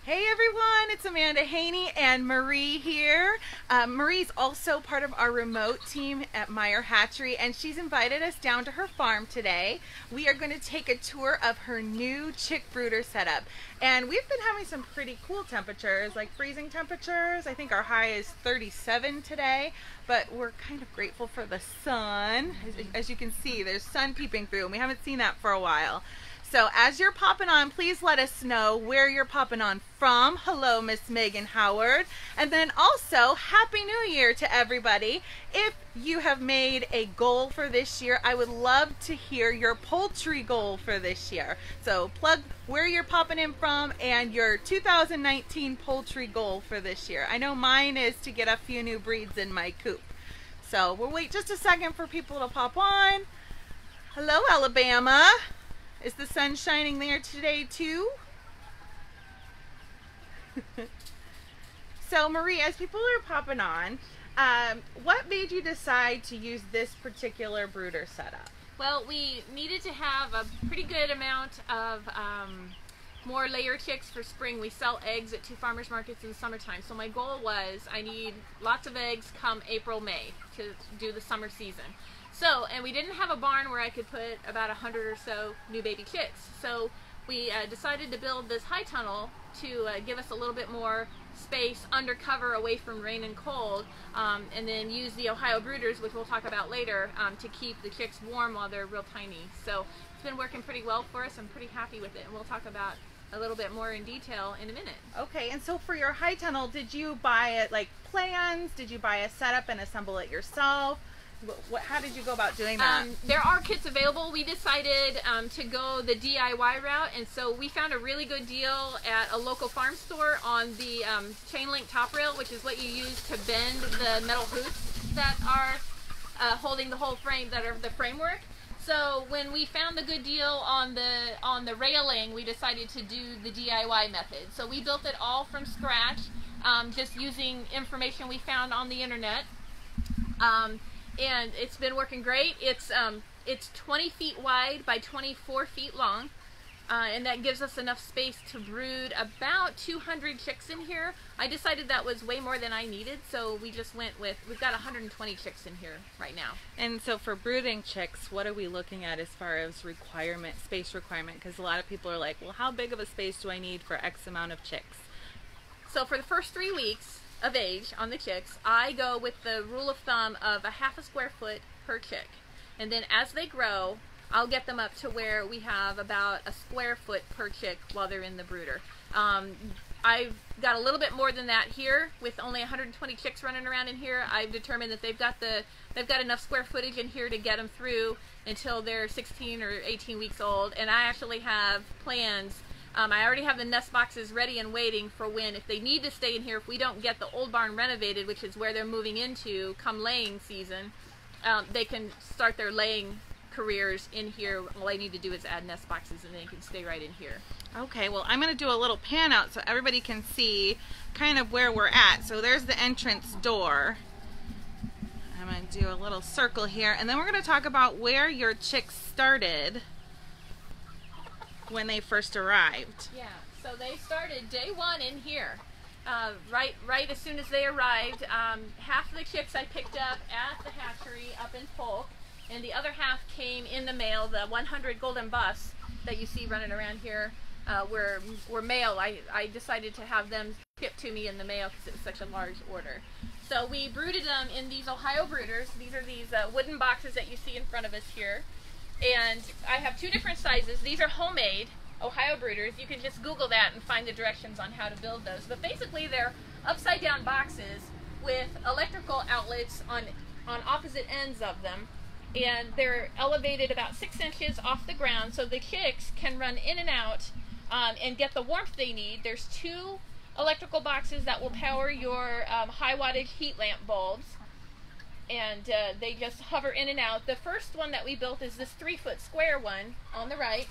Hey everyone, it's Amanda Haney and Marie here. Marie's also part of our remote team at Meyer Hatchery, and she's invited us down to her farm today. We are going to take a tour of her new chick brooder setup. And we've been having some pretty cool temperatures, like freezing temperatures. I think our high is 37 today, but we're kind of grateful for the sun. As you can see, there's sun peeping through, and we haven't seen that for a while. So as you're popping on, please let us know where you're popping on from. Hello, Miss Megan Howard. And then also, Happy New Year to everybody. If you have made a goal for this year, I would love to hear your poultry goal for this year. So plug where you're popping in from and your 2019 poultry goal for this year. I know mine is to get a few new breeds in my coop. So we'll wait just a second for people to pop on. Hello, Alabama. Is the sun shining there today too? So Marie, as people are popping on, what made you decide to use this particular brooder setup? Well, we needed to have a pretty good amount of more layer chicks for spring. We sell eggs at 2 farmers markets in the summertime. So my goal was I need lots of eggs come April, May to do the summer season. So, and we didn't have a barn where I could put about 100 or so new baby chicks. So we decided to build this high tunnel to give us a little bit more space under cover away from rain and cold, and then use the Ohio brooders, which we'll talk about later, to keep the chicks warm while they're real tiny. So it's been working pretty well for us. I'm pretty happy with it, and we'll talk about a little bit more in detail in a minute. Okay, and so for your high tunnel, did you buy it like plans? Did you buy a setup and assemble it yourself? How did you go about doing that? There are kits available. We decided to go the DIY route, and so we found a really good deal at a local farm store on the chain link top rail, which is what you use to bend the metal hoops that are holding the whole frame, that are the framework. So when we found the good deal on the railing, we decided to do the DIY method. So we built it all from scratch, just using information we found on the internet. And it's been working great. It's 20 feet wide by 24 feet long, and that gives us enough space to brood about 200 chicks in here. I decided that was way more than I needed, so we just went with, we've got 120 chicks in here right now. And so for brooding chicks, what are we looking at as far as space requirement? Because a lot of people are like, well, how big of a space do I need for X amount of chicks? So for the first 3 weeks of age on the chicks, I go with the rule of thumb of a ½ square foot per chick, and then as they grow, I'll get them up to where we have about a square foot per chick while they're in the brooder. I've got a little bit more than that here with only 120 chicks running around in here. I've determined that they've got enough square footage in here to get them through until they're 16 or 18 weeks old, and I actually have plans. I already have the nest boxes ready and waiting for when, if they need to stay in here, if we don't get the old barn renovated, which is where they're moving into come laying season, they can start their laying careers in here. All I need to do is add nest boxes and they can stay right in here. Okay, well, I'm going to do a little pan out so everybody can see kind of where we're at. So there's the entrance door. I'm going to do a little circle here, and then we're going to talk about where your chicks started when they first arrived. Yeah, so they started day 1 in here. Right as soon as they arrived, half the chicks I picked up at the hatchery up in Polk, and the other half came in the mail. The 100 golden buffs that you see running around here were mail. I decided to have them shipped to me in the mail because it was such a large order. So we brooded them in these Ohio brooders. These are these wooden boxes that you see in front of us here. And I have 2 different sizes. These are homemade Ohio brooders. You can just Google that and find the directions on how to build those. But basically they're upside down boxes with electrical outlets on opposite ends of them. And they're elevated about 6 inches off the ground so the chicks can run in and out and get the warmth they need. There's 2 electrical boxes that will power your high wattage heat lamp bulbs. And they just hover in and out. The first one that we built is this 3-foot square one on the right,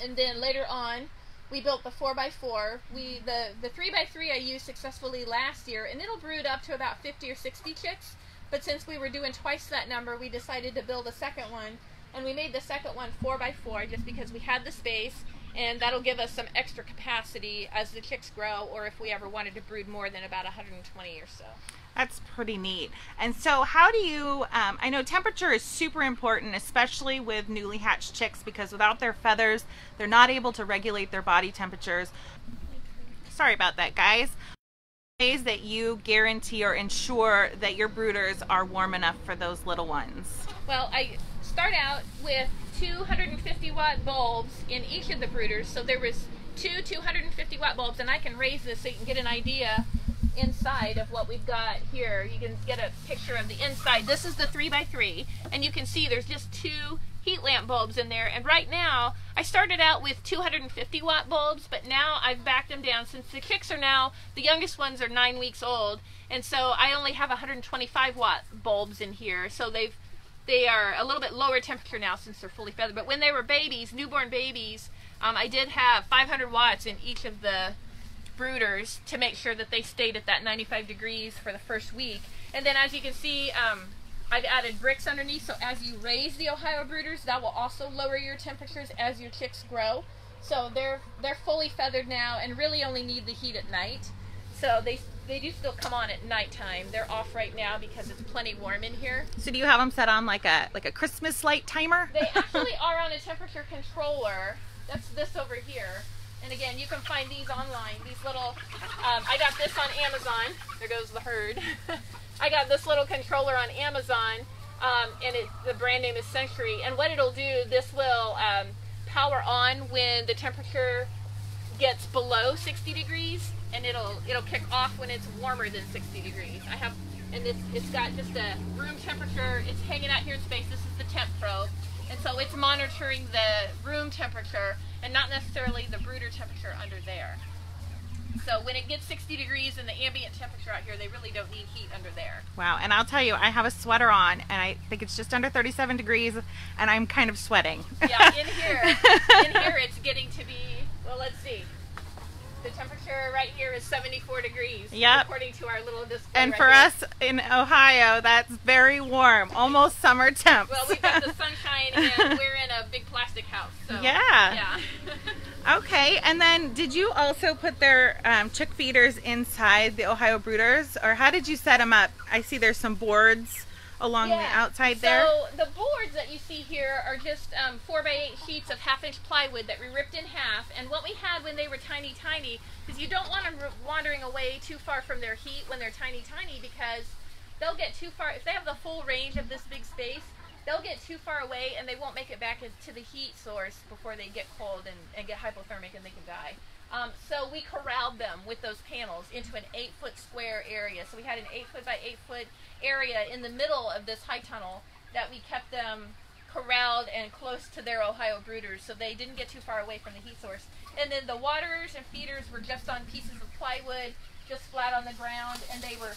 and then later on we built the 4x4. The 3x3 I used successfully last year, and it'll brood up to about 50 or 60 chicks, but since we were doing twice that number, we decided to build a second one, and we made the second one 4x4 just because we had the space, and that'll give us some extra capacity as the chicks grow, or if we ever wanted to brood more than about 120 or so. That's pretty neat. And so how do you, I know temperature is super important, especially with newly hatched chicks, because without their feathers, they're not able to regulate their body temperatures. Sorry about that, guys. Ways that you guarantee or ensure that your brooders are warm enough for those little ones? Well, I start out with 250 watt bulbs in each of the brooders. So there was two 250 watt bulbs, and I can raise this so you can get an idea inside of what we've got here. You can get a picture of the inside. This is the 3x3, and you can see there's just two heat lamp bulbs in there. And right now, I started out with 250 watt bulbs, but now I've backed them down since the chicks are now, the youngest ones are 9 weeks old, and so I only have 125 watt bulbs in here. So they are a little bit lower temperature now since they're fully feathered. But when they were babies, newborn babies, I did have 500 watts in each of the brooders to make sure that they stayed at that 95 degrees for the first week. And then as you can see, I've added bricks underneath, so as you raise the Ohio brooders, that will also lower your temperatures as your chicks grow. So they're fully feathered now and really only need the heat at night. So they do still come on at nighttime. They're off right now because it's plenty warm in here. So do you have them set on like a Christmas light timer? They actually are on a temperature controller. That's this over here. And again, you can find these online. These little, I got this on Amazon. There goes the herd. I got this little controller on Amazon, and the brand name is Century. And what it'll do, this will power on when the temperature gets below 60 degrees, and it'll kick off when it's warmer than 60 degrees. It's got just a room temperature. It's hanging out here in space. This is the temp probe. And so it's monitoring the room temperature and not necessarily the brooder temperature under there. So when it gets 60 degrees and the ambient temperature out here, they really don't need heat under there. Wow, and I'll tell you, I have a sweater on, and I think it's just under 37 degrees, and I'm kind of sweating. Yeah, in here it's getting to be, well, let's see. The temperature right here is 74 degrees, yep, according to our little display. And right for here. us in Ohio, that's very warm, almost summer temps. Well, we've got the sunshine, and we're in a big plastic house. So, yeah. Okay, and then did you also put their chick feeders inside the Ohio brooders, or how did you set them up? I see there's some boards along the outside there. So the boards that you see here are just 4x8 sheets of 1/2-inch plywood that we ripped in half. And what we had when they were tiny, is you don't want them wandering away too far from their heat when they're tiny, because they'll get too far. If they have the full range of this big space, they'll get too far away and they won't make it back to the heat source before they get cold and get hypothermic and they can die. So we corralled them with those panels into an 8-foot square area. So we had an 8-foot by 8-foot area in the middle of this high tunnel that we kept them corralled and close to their Ohio brooders, so they didn't get too far away from the heat source. And then the waterers and feeders were just on pieces of plywood, just flat on the ground, and they were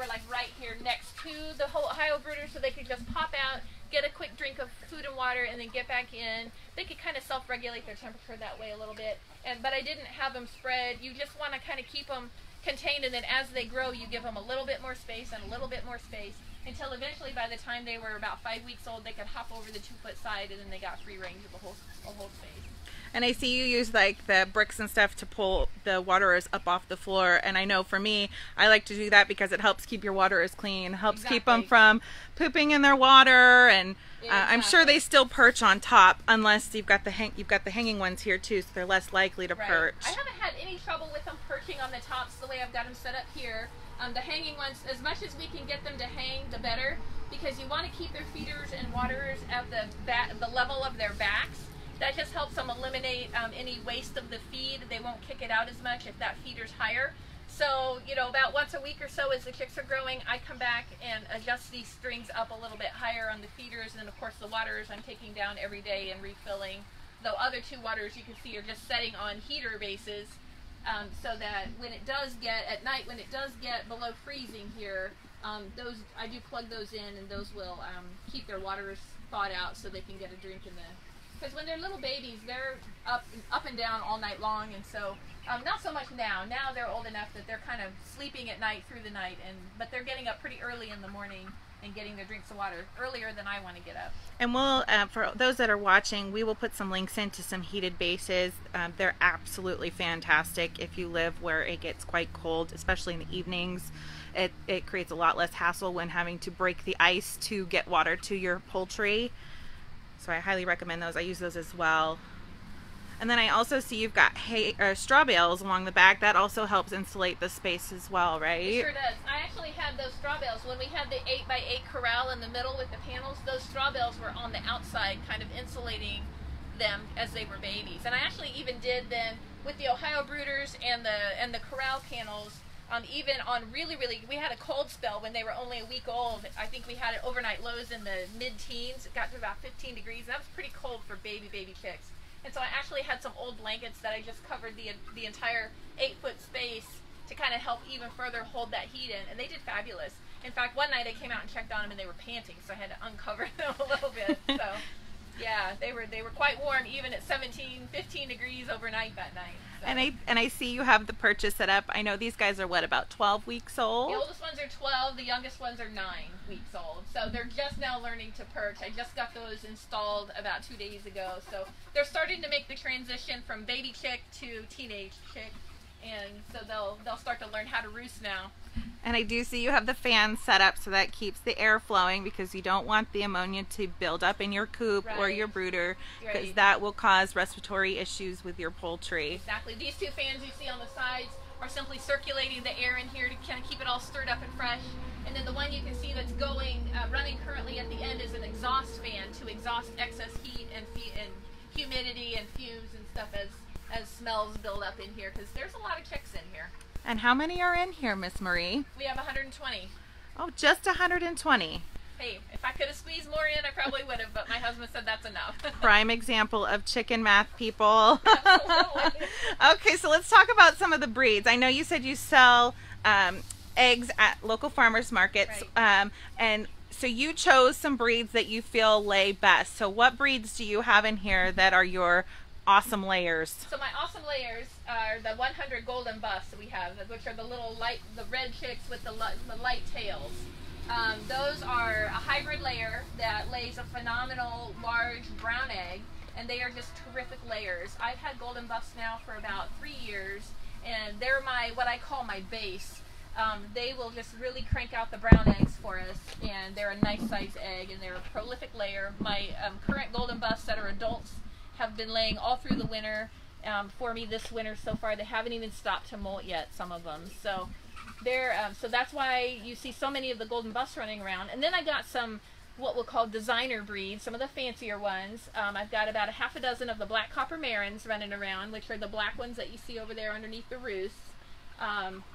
like right here next to the Ohio brooders, so they could just pop out, get a quick drink of food and water, and then get back in. They could kind of self-regulate their temperature that way a little bit. But I didn't have them spread. You just want to kind of keep them contained, and then as they grow, you give them a little bit more space and a little bit more space until eventually, by the time they were about 5 weeks old, they could hop over the 2-foot side, and then they got free range of the whole space. And I see you use like the bricks and stuff to pull the waterers up off the floor. And I know for me, I like to do that because it helps keep your waterers clean, helps keep them from pooping in their water. And I'm sure they still perch on top, unless you've got the hanging ones here too, so they're less likely to perch. I haven't had any trouble with them perching on the tops the way I've got them set up here. The hanging ones, as much as we can get them to hang, the better, because you want to keep their feeders and waterers at the level of their backs. That just helps them eliminate any waste of the feed. They won't kick it out as much if that feeder's higher. So, about once a week or so as the chicks are growing, I come back and adjust these strings up a little bit higher on the feeders. And then, of course, the waterers I'm taking down every day and refilling. The other two waterers you can see are just setting on heater bases, so that when it does get, at night, when it does get below freezing here, I do plug those in, and those will keep their waterers thawed out so they can get a drink in the... Because when they're little babies, they're up and down all night long, and so not so much now. Now they're old enough that they're kind of sleeping at night through the night, but they're getting up pretty early in the morning and getting their drinks of water earlier than I want to get up. And we'll, for those that are watching, we will put some links into some heated bases. They're absolutely fantastic if you live where it gets quite cold, especially in the evenings. It creates a lot less hassle when having to break the ice to get water to your poultry. So I highly recommend those. I use those as well. And then I also see you've got straw bales along the back. That also helps insulate the space as well, right? It sure does. I actually had those straw bales. When we had the 8x8 corral in the middle with the panels, those straw bales were on the outside, kind of insulating them as they were babies. And I actually even did them with the Ohio Brooders and the corral panels. Even on really, we had a cold spell when they were only a week old. I think we had it overnight lows in the mid-teens. It got to about 15 degrees. And that was pretty cold for baby chicks. And so I actually had some old blankets that I just covered the entire 8-foot space to kind of help even further hold that heat in. And they did fabulous. In fact, one night I came out and checked on them and they were panting, so I had to uncover them a little bit. So yeah, they were quite warm even at 17, 15 degrees overnight that night. So. And I see you have the purchase set up. I know these guys are what, about 12 weeks old? The oldest ones are 12, the youngest ones are 9 weeks old. So they're just now learning to perch. I just got those installed about 2 days ago. So they're starting to make the transition from baby chick to teenage chick. And so they'll start to learn how to roost now. And I do see you have the fan set up so that keeps the air flowing, because you don't want the ammonia to build up in your coop or your brooder, because that will cause respiratory issues with your poultry. Exactly. These 2 fans you see on the sides are simply circulating the air in here to kind of keep it all stirred up and fresh. And then the one you can see that's running currently at the end is an exhaust fan to exhaust excess heat and humidity and fumes and stuff as smells build up in here, because there's a lot of chicks in here. And how many are in here, Miss Marie? We have 120. Oh, just 120. Hey, if I could have squeezed more in, I probably would have, but my husband said that's enough. Prime example of chicken math, people. Absolutely. Okay, so let's talk about some of the breeds. I know you said you sell eggs at local farmers markets, right. And so you chose some breeds that you feel lay best. So what breeds do you have in here that are your awesome layers? So my awesome layers are the 100 golden buffs that we have, which are the little the red chicks with the light tails. Those are a hybrid layer that lays a phenomenal large brown egg, and they are just terrific layers. I've had golden buffs now for about 3 years, and they're what I call my base. They will just really crank out the brown eggs for us, and they're a nice size egg, and they're a prolific layer. My current golden buffs that are adults have been laying all through the winter for me this winter so far. They haven't even stopped to molt yet, some of them. So they're so that's why you see so many of the golden buffs running around. And then I got some what we'll call designer breeds, some of the fancier ones. I've got about a half a dozen of the black copper marins running around, which are the black ones that you see over there underneath the roosts.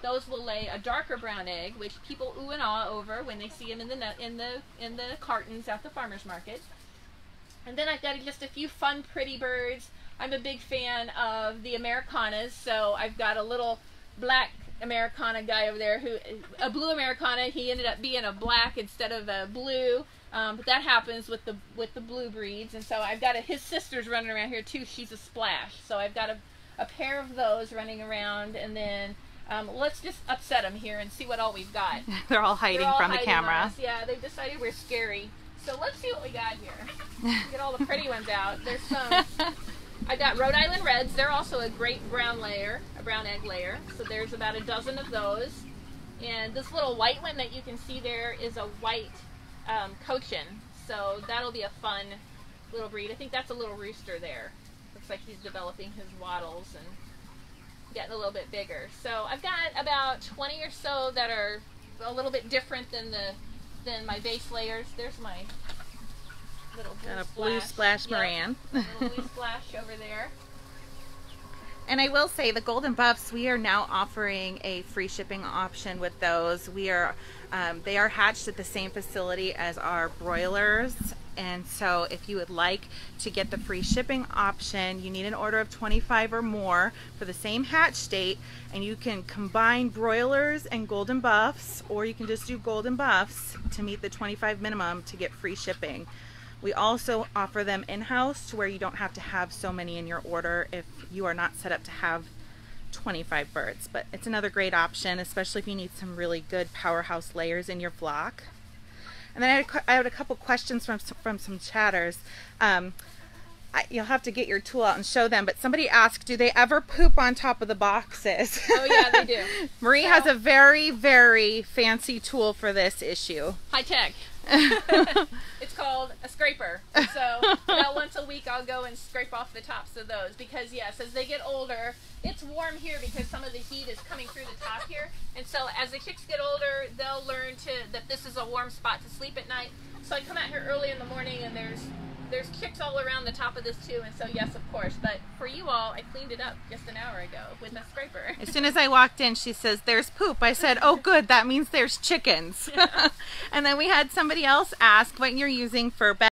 Those will lay a darker brown egg, which people ooh and ah over when they see them in the cartons at the farmers market. And then I've got just a few fun, pretty birds. I'm a big fan of the Americanas, so I've got a little black Americana guy over there, a blue Americana. He ended up being a black instead of a blue, but that happens with the blue breeds. And so I've got his sister's running around here too. She's a splash. So I've got a pair of those running around, and then let's just upset them here and see what all we've got. They're all hiding from the camera. Yeah, they've decided we're scary. So let's see what we got here. Get all the pretty ones out. There's some. I got Rhode Island Reds. They're also a great brown layer, a brown egg layer. So there's about a dozen of those. And this little white one that you can see there is a white Cochin. So that'll be a fun little breed. I think that's a little rooster there. Looks like he's developing his wattles and getting a little bit bigger. So I've got about 20 or so that are a little bit different than my base layers. There's my little blue splash Moran. Yep, little blue splash over there. And I will say the golden buffs, we are now offering a free shipping option with those. They are hatched at the same facility as our broilers. And so if you would like to get the free shipping option, you need an order of 25 or more for the same hatch date, and you can combine broilers and golden buffs, or you can just do golden buffs to meet the 25 minimum to get free shipping. We also offer them in-house to where you don't have to have so many in your order if you are not set up to have 25 birds. But it's another great option, especially if you need some really good powerhouse layers in your flock. And then I had a couple questions from some chatters. You'll have to get your tool out and show them, but somebody asked, do they ever poop on top of the boxes? Oh yeah, they do. Marie has a very, very fancy tool for this issue. High tech. It's called a scraper. So about once a week I'll go and scrape off the tops of those, because yes, as they get older, it's warm here because some of the heat is coming through the top here, and so as the chicks get older, they'll learn that this is a warm spot to sleep at night. So I come out here early in the morning and there's chicks all around the top of this too, and so yes, of course. But for you all, I cleaned it up just an hour ago with a scraper. As soon as I walked in, she says, there's poop. I said, oh good, that means there's chickens. And then we had somebody else ask what you're using for bed.